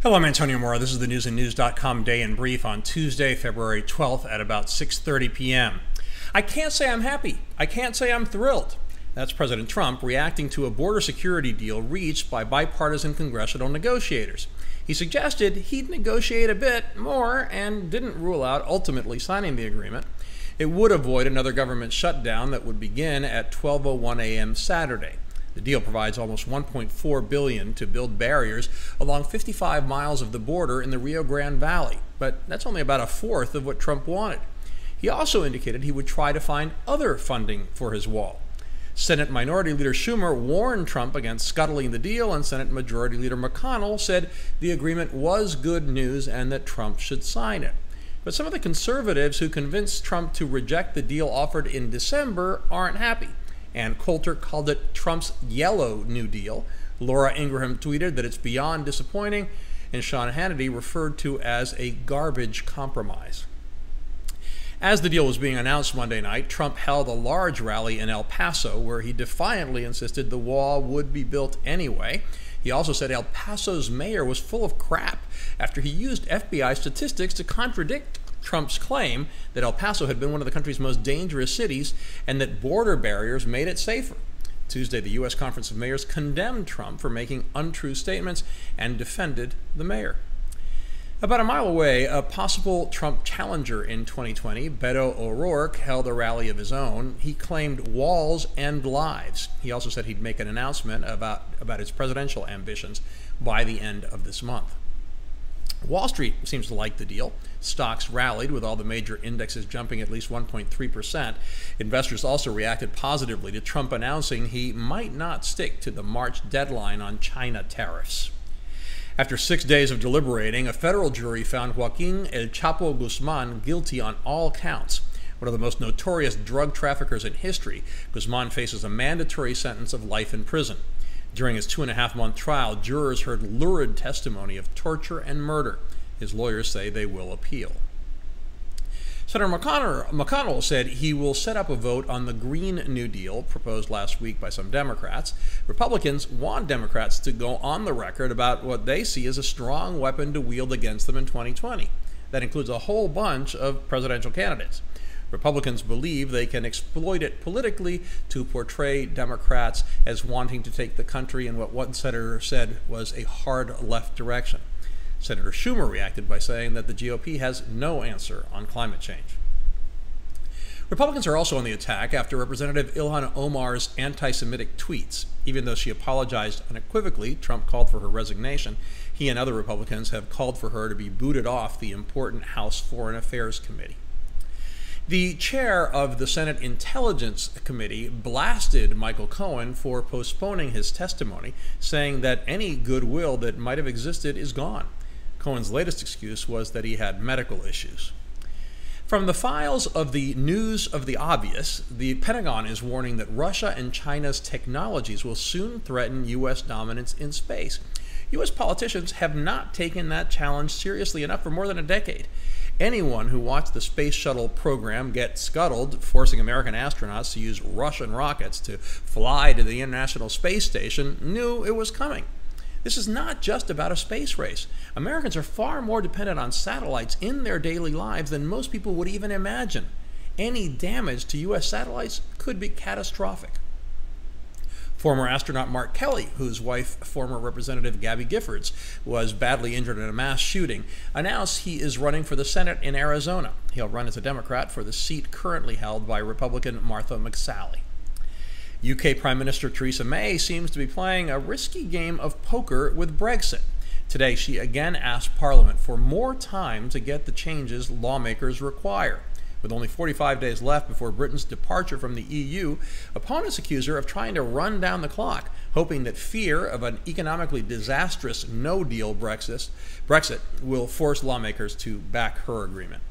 Hello, I'm Antonio Mora. This is the newsandnews.com Day in Brief on Tuesday, February 12th at about 6:30 p.m. I can't say I'm happy. I can't say I'm thrilled. That's President Trump reacting to a border security deal reached by bipartisan congressional negotiators. He suggested he'd negotiate a bit more and didn't rule out ultimately signing the agreement. It would avoid another government shutdown that would begin at 12:01 a.m. Saturday. The deal provides almost $1.4 billion to build barriers along 55 miles of the border in the Rio Grande Valley, but that's only about a fourth of what Trump wanted. He also indicated he would try to find other funding for his wall. Senate Minority Leader Schumer warned Trump against scuttling the deal, and Senate Majority Leader McConnell said the agreement was good news and that Trump should sign it. But some of the conservatives who convinced Trump to reject the deal offered in December aren't happy. Ann Coulter called it Trump's Yellow New Deal. Laura Ingraham tweeted that it's beyond disappointing, and Sean Hannity referred to as a garbage compromise. As the deal was being announced Monday night, Trump held a large rally in El Paso where he defiantly insisted the wall would be built anyway. He also said El Paso's mayor was full of crap after he used FBI statistics to contradict Trump's claim that El Paso had been one of the country's most dangerous cities and that border barriers made it safer. Tuesday, the U.S. Conference of Mayors condemned Trump for making untrue statements and defended the mayor. About a mile away, a possible Trump challenger in 2020, Beto ORourke, held a rally of his own. He claimed walls end lives. He also said he'd make an announcement about his presidential ambitions by the end of this month. Wall Street seems to like the deal. Stocks rallied, with all the major indexes jumping at least 1.3%. Investors also reacted positively to Trump announcing he might not stick to the March deadline on China tariffs. After 6 days of deliberating, a federal jury found Joaquin El Chapo Guzman guilty on all counts. One of the most notorious drug traffickers in history, Guzman faces a mandatory sentence of life in prison. During his 2.5-month trial, jurors heard lurid testimony of torture and murder. His lawyers say they will appeal. Senator McConnell said he will set up a vote on the Green New Deal proposed last week by some Democrats. Republicans want Democrats to go on the record about what they see as a strong weapon to wield against them in 2020. That includes a whole bunch of presidential candidates. Republicans believe they can exploit it politically to portray Democrats as wanting to take the country in what one senator said was a hard left direction. Senator Schumer reacted by saying that the GOP has no answer on climate change. Republicans are also on the attack after Representative Ilhan Omar's anti-Semitic tweets. Even though she apologized unequivocally, Trump called for her resignation. He and other Republicans have called for her to be booted off the important House Foreign Affairs Committee. The chair of the Senate Intelligence Committee blasted Michael Cohen for postponing his testimony, saying that any goodwill that might have existed is gone. Cohen's latest excuse was that he had medical issues. From the files of the News of the Obvious, the Pentagon is warning that Russia and China's technologies will soon threaten U.S. dominance in space. U.S. politicians have not taken that challenge seriously enough for more than a decade. Anyone who watched the space shuttle program get scuttled, forcing American astronauts to use Russian rockets to fly to the International Space Station, knew it was coming. This is not just about a space race. Americans are far more dependent on satellites in their daily lives than most people would even imagine. Any damage to U.S. satellites could be catastrophic. Former astronaut Mark Kelly, whose wife, former Representative Gabby Giffords, was badly injured in a mass shooting, announced he is running for the Senate in Arizona. He'll run as a Democrat for the seat currently held by Republican Martha McSally. UK Prime Minister Theresa May seems to be playing a risky game of poker with Brexit. Today, she again asked Parliament for more time to get the changes lawmakers require. With only 45 days left before Britain's departure from the EU, opponents accuse her of trying to run down the clock, hoping that fear of an economically disastrous no-deal Brexit will force lawmakers to back her agreement.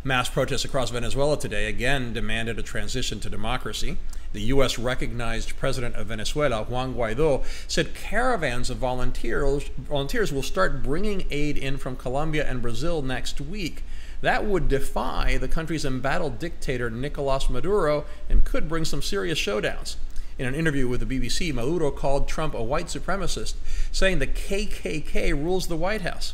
Mass protests across Venezuela today again demanded a transition to democracy. The U.S. recognized president of Venezuela, Juan Guaido, said caravans of volunteers will start bringing aid in from Colombia and Brazil next week. That would defy the country's embattled dictator Nicolas Maduro and could bring some serious showdowns. In an interview with the BBC, Maduro called Trump a white supremacist, saying the KKK rules the White House.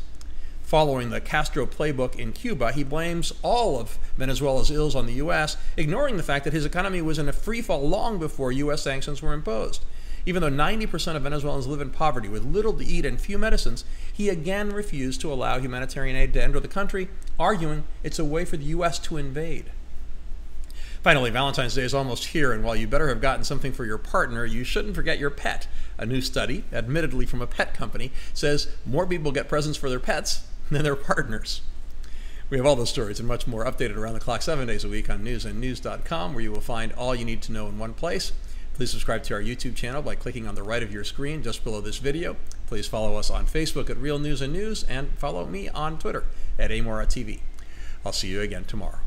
Following the Castro playbook in Cuba, he blames all of Venezuela's ills on the U.S., ignoring the fact that his economy was in a freefall long before U.S. sanctions were imposed. Even though 90% of Venezuelans live in poverty with little to eat and few medicines, he again refused to allow humanitarian aid to enter the country, arguing it's a way for the U.S. to invade. Finally, Valentine's Day is almost here, and while you better have gotten something for your partner, you shouldn't forget your pet. A new study, admittedly from a pet company, says more people get presents for their pets than their partners. We have all those stories and much more updated around the clock 7 days a week on newsandnews.com, where you will find all you need to know in one place. Please subscribe to our YouTube channel by clicking on the right of your screen just below this video. Please follow us on Facebook at Real News and News, and follow me on Twitter at AMoraTV. I'll see you again tomorrow.